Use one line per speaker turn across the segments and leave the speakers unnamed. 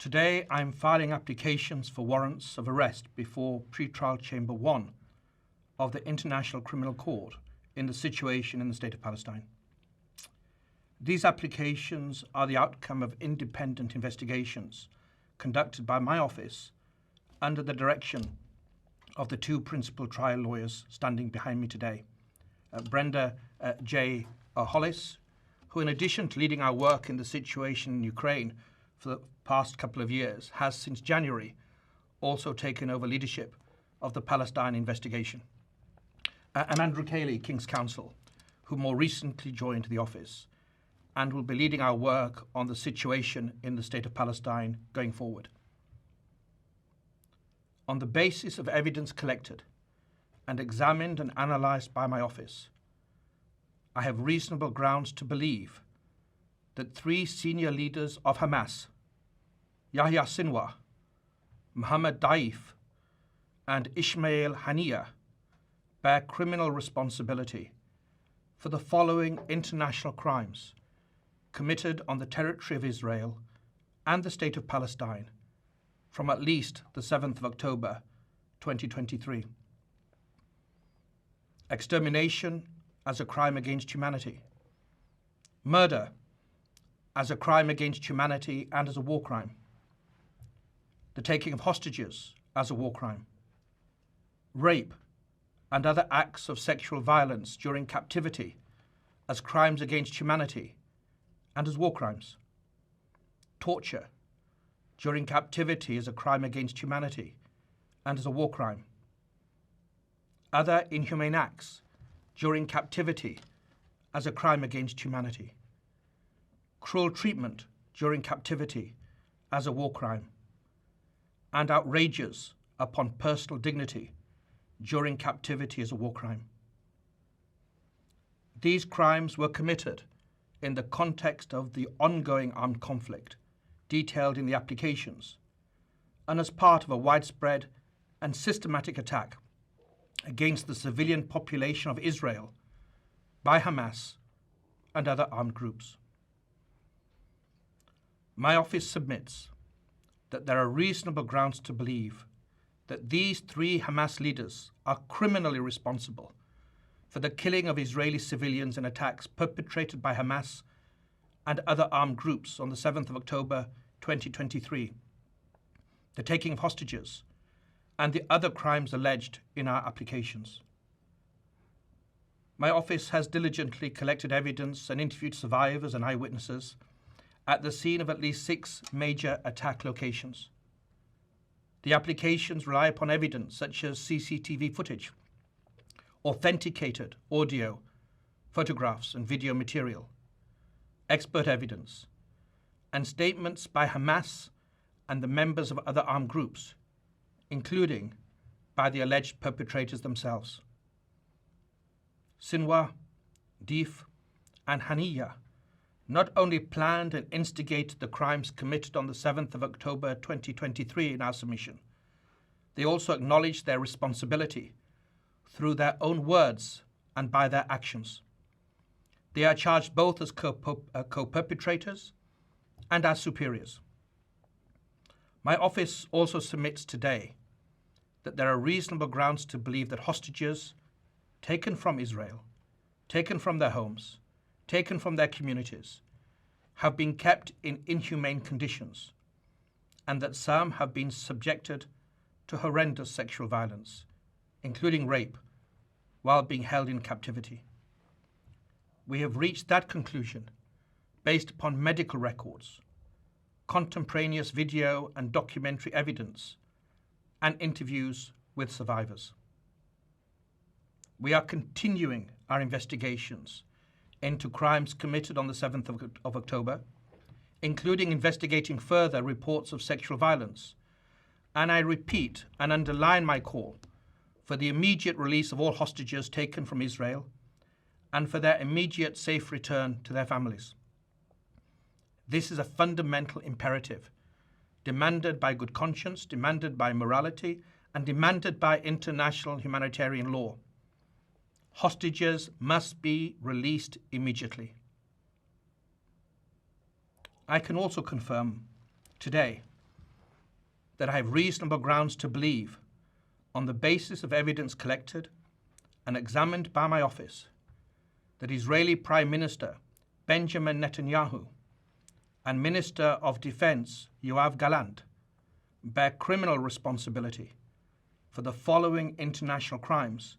Today, I'm filing applications for warrants of arrest before Pretrial Chamber 1 of the International Criminal Court in the situation in the State of Palestine. These applications are the outcome of independent investigations conducted by my office under the direction of the two principal trial lawyers standing behind me today, Brenda J. Hollis, who in addition to leading our work in the situation in Ukraine for the past couple of years, has since January also taken over leadership of the Palestine investigation, and Andrew Cayley, King's Counsel, who more recently joined the office and will be leading our work on the situation in the State of Palestine going forward. On the basis of evidence collected and examined and analysed by my office, I have reasonable grounds to believe that three senior leaders of Hamas, Yahya Sinwar, Mohammed Daif, and Ismail Haniyeh, bear criminal responsibility for the following international crimes committed on the territory of Israel and the State of Palestine from at least the 7th of October 2023. Extermination as a crime against humanity. Murder as a crime against humanity and as a war crime. The taking of hostages as a war crime. Rape and other acts of sexual violence during captivity as crimes against humanity and as war crimes. Torture during captivity as a crime against humanity and as a war crime. Other inhumane acts during captivity as a crime against humanity. Cruel treatment during captivity as a war crime. And outrages upon personal dignity during captivity as a war crime. These crimes were committed in the context of the ongoing armed conflict detailed in the applications and as part of a widespread and systematic attack against the civilian population of Israel by Hamas and other armed groups. My office submits that there are reasonable grounds to believe that these three Hamas leaders are criminally responsible for the killing of Israeli civilians in attacks perpetrated by Hamas and other armed groups on the 7th of October 2023, the taking of hostages, and the other crimes alleged in our applications. My office has diligently collected evidence and interviewed survivors and eyewitnesses at the scene of at least 6 major attack locations. The applications rely upon evidence such as CCTV footage, authenticated audio, photographs and video material, expert evidence, and statements by Hamas and the members of other armed groups, including by the alleged perpetrators themselves. Sinwar, Daif, and Haniyeh not only planned and instigated the crimes committed on the 7th of October 2023 in our submission, they also acknowledged their responsibility through their own words and by their actions. They are charged both as co-perpetrators and as superiors. My office also submits today that there are reasonable grounds to believe that hostages taken from Israel, taken from their homes, taken from their communities, have been kept in inhumane conditions, and that some have been subjected to horrendous sexual violence, including rape, while being held in captivity. We have reached that conclusion based upon medical records, contemporaneous video and documentary evidence, and interviews with survivors. We are continuing our investigations into crimes committed on the 7th of October, including investigating further reports of sexual violence. And I repeat and underline my call for the immediate release of all hostages taken from Israel and for their immediate safe return to their families. This is a fundamental imperative, demanded by good conscience, demanded by morality, and demanded by international humanitarian law. Hostages must be released immediately. I can also confirm today that I have reasonable grounds to believe, on the basis of evidence collected and examined by my office, that Israeli Prime Minister Benjamin Netanyahu and Minister of Defense Yoav Gallant bear criminal responsibility for the following international crimes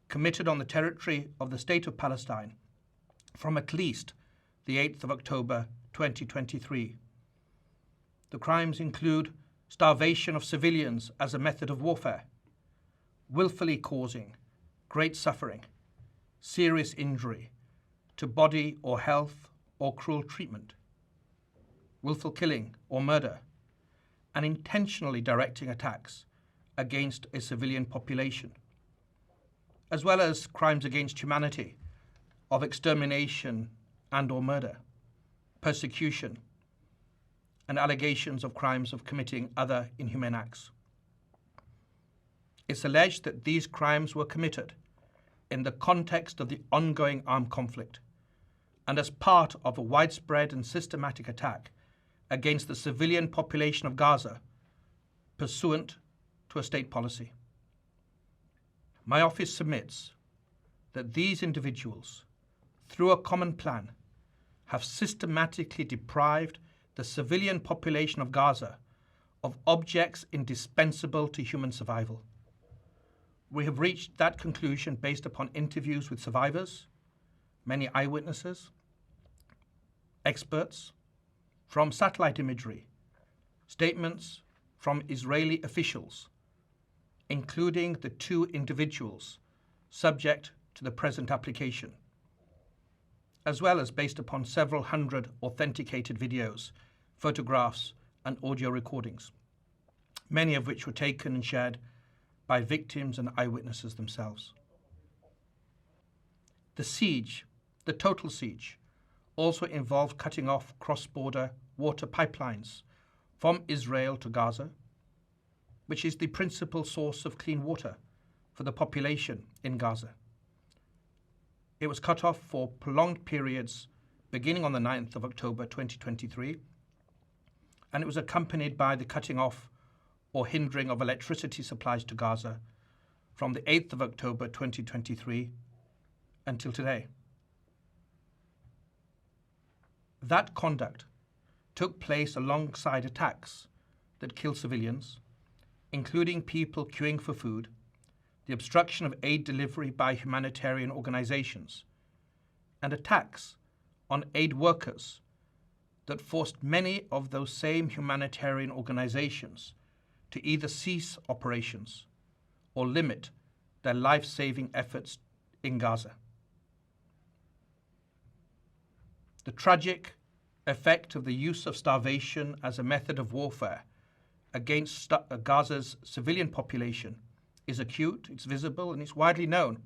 committed on the territory of the State of Palestine from at least the 8th of October 2023. The crimes include starvation of civilians as a method of warfare, willfully causing great suffering, serious injury to body or health or cruel treatment, willful killing or murder, and intentionally directing attacks against a civilian population, as well as crimes against humanity of extermination and or murder, persecution, and allegations of crimes of committing other inhumane acts. It's alleged that these crimes were committed in the context of the ongoing armed conflict and as part of a widespread and systematic attack against the civilian population of Gaza, pursuant to a state policy. My office submits that these individuals, through a common plan, have systematically deprived the civilian population of Gaza of objects indispensable to human survival. We have reached that conclusion based upon interviews with survivors, many eyewitnesses, experts, from satellite imagery, statements from Israeli officials, including the 2 individuals subject to the present application, as well as based upon several hundred authenticated videos, photographs, and audio recordings, many of which were taken and shared by victims and eyewitnesses themselves. The siege, the total siege, also involved cutting off cross-border water pipelines from Israel to Gaza, which is the principal source of clean water for the population in Gaza. It was cut off for prolonged periods beginning on the 9th of October 2023, and it was accompanied by the cutting off or hindering of electricity supplies to Gaza from the 8th of October 2023 until today. That conduct took place alongside attacks that killed civilians, including people queuing for food, the obstruction of aid delivery by humanitarian organizations, and attacks on aid workers that forced many of those same humanitarian organizations to either cease operations or limit their life-saving efforts in Gaza. The tragic effect of the use of starvation as a method of warfare against Gaza's civilian population is acute, it's visible, and it's widely known,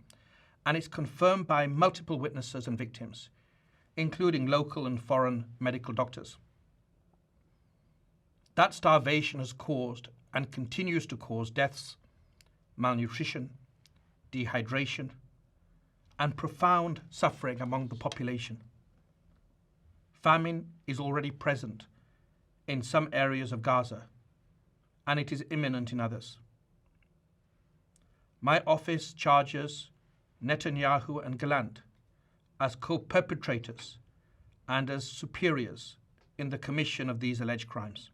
and it's confirmed by multiple witnesses and victims, including local and foreign medical doctors. That starvation has caused and continues to cause deaths, malnutrition, dehydration, and profound suffering among the population. Famine is already present in some areas of Gaza, and it is imminent in others. My office charges Netanyahu and Gallant as co-perpetrators and as superiors in the commission of these alleged crimes.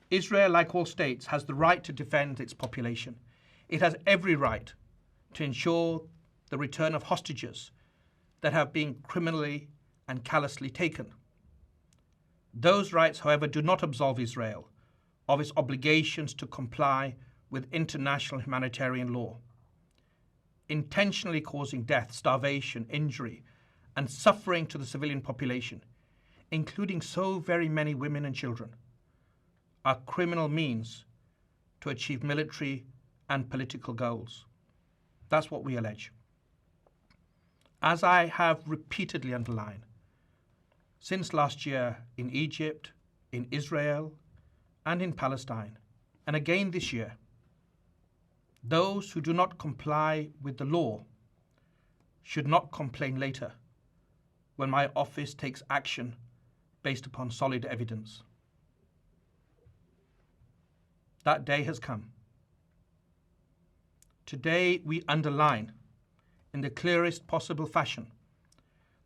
Israel, like all states, has the right to defend its population. It has every right to ensure the return of hostages that have been criminally and callously taken. Those rights, however, do not absolve Israel of its obligations to comply with international humanitarian law. Intentionally causing death, starvation, injury, and suffering to the civilian population, including so very many women and children, are criminal means to achieve military and political goals. That's what we allege. As I have repeatedly underlined, since last year in Egypt, in Israel, and in Palestine, and again this year, those who do not comply with the law should not complain later when my office takes action based upon solid evidence. That day has come. Today we underline in the clearest possible fashion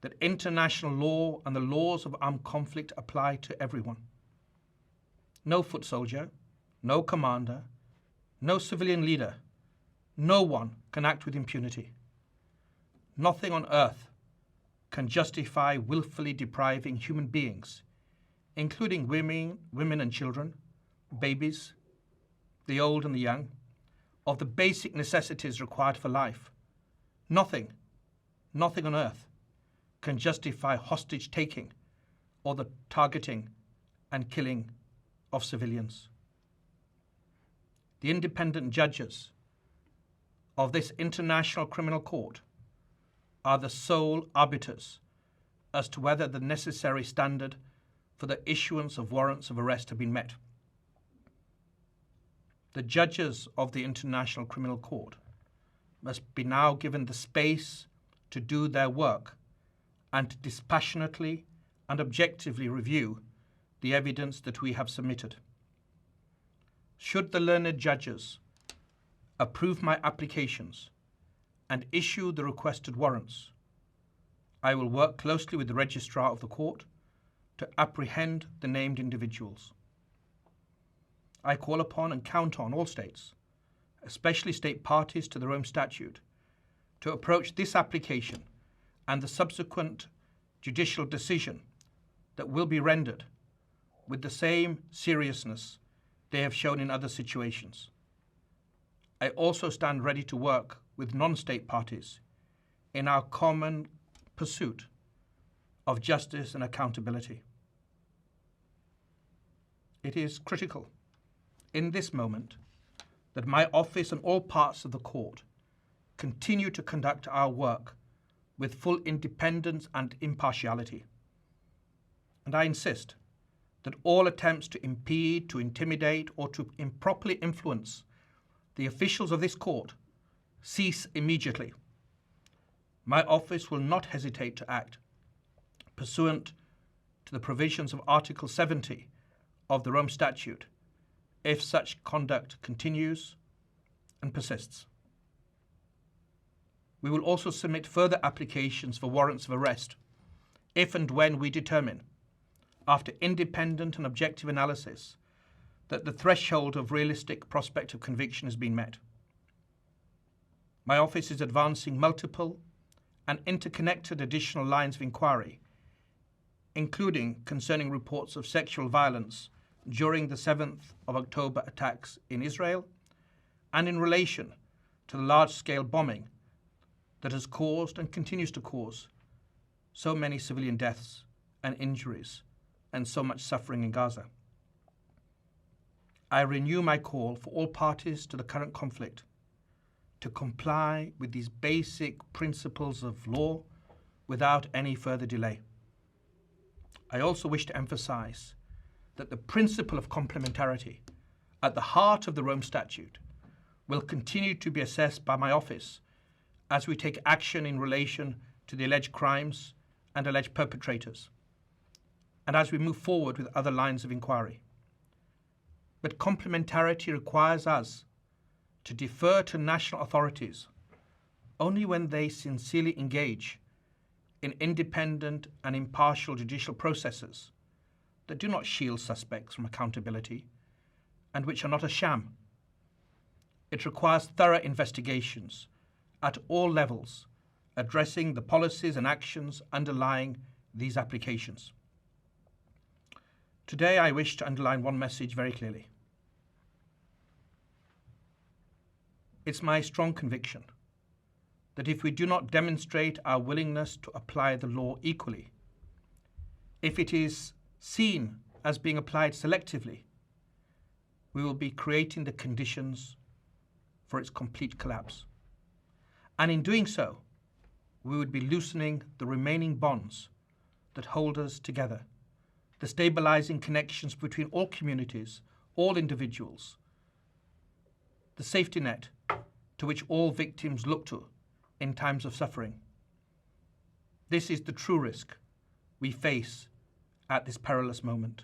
that international law and the laws of armed conflict apply to everyone. No foot soldier, no commander, no civilian leader, no one can act with impunity. Nothing on earth can justify willfully depriving human beings, including women and children, babies, the old and the young, of the basic necessities required for life. Nothing on earth can justify hostage taking or the targeting and killing of civilians. The independent judges of this International Criminal Court are the sole arbiters as to whether the necessary standard for the issuance of warrants of arrest have been met. The judges of the International Criminal Court must be now given the space to do their work and to dispassionately and objectively review the evidence that we have submitted. Should the learned judges approve my applications and issue the requested warrants, I will work closely with the registrar of the court to apprehend the named individuals. I call upon and count on all states, especially state parties to the Rome Statute, to approach this application and the subsequent judicial decision that will be rendered with the same seriousness they have shown in other situations. I also stand ready to work with non-state parties in our common pursuit of justice and accountability. It is critical in this moment that my office and all parts of the court continue to conduct our work with full independence and impartiality. And I insist that all attempts to impede, to intimidate, or to improperly influence the officials of this court cease immediately. My office will not hesitate to act pursuant to the provisions of Article 70 of the Rome Statute if such conduct continues and persists. We will also submit further applications for warrants of arrest if and when we determine, after independent and objective analysis, that the threshold of realistic prospect of conviction has been met. My office is advancing multiple and interconnected additional lines of inquiry, including concerning reports of sexual violence during the 7th of October attacks in Israel and in relation to the large-scale bombing that has caused and continues to cause so many civilian deaths and injuries and so much suffering in Gaza. I renew my call for all parties to the current conflict to comply with these basic principles of law without any further delay. I also wish to emphasize that the principle of complementarity at the heart of the Rome Statute will continue to be assessed by my office as we take action in relation to the alleged crimes and alleged perpetrators, and as we move forward with other lines of inquiry. But complementarity requires us to defer to national authorities only when they sincerely engage in independent and impartial judicial processes that do not shield suspects from accountability and which are not a sham. It requires thorough investigations at all levels, addressing the policies and actions underlying these applications. Today, I wish to underline one message very clearly. It's my strong conviction that if we do not demonstrate our willingness to apply the law equally, if it is seen as being applied selectively, we will be creating the conditions for its complete collapse. And in doing so, we would be loosening the remaining bonds that hold us together, the stabilizing connections between all communities, all individuals, the safety net to which all victims look to in times of suffering. This is the true risk we face at this perilous moment.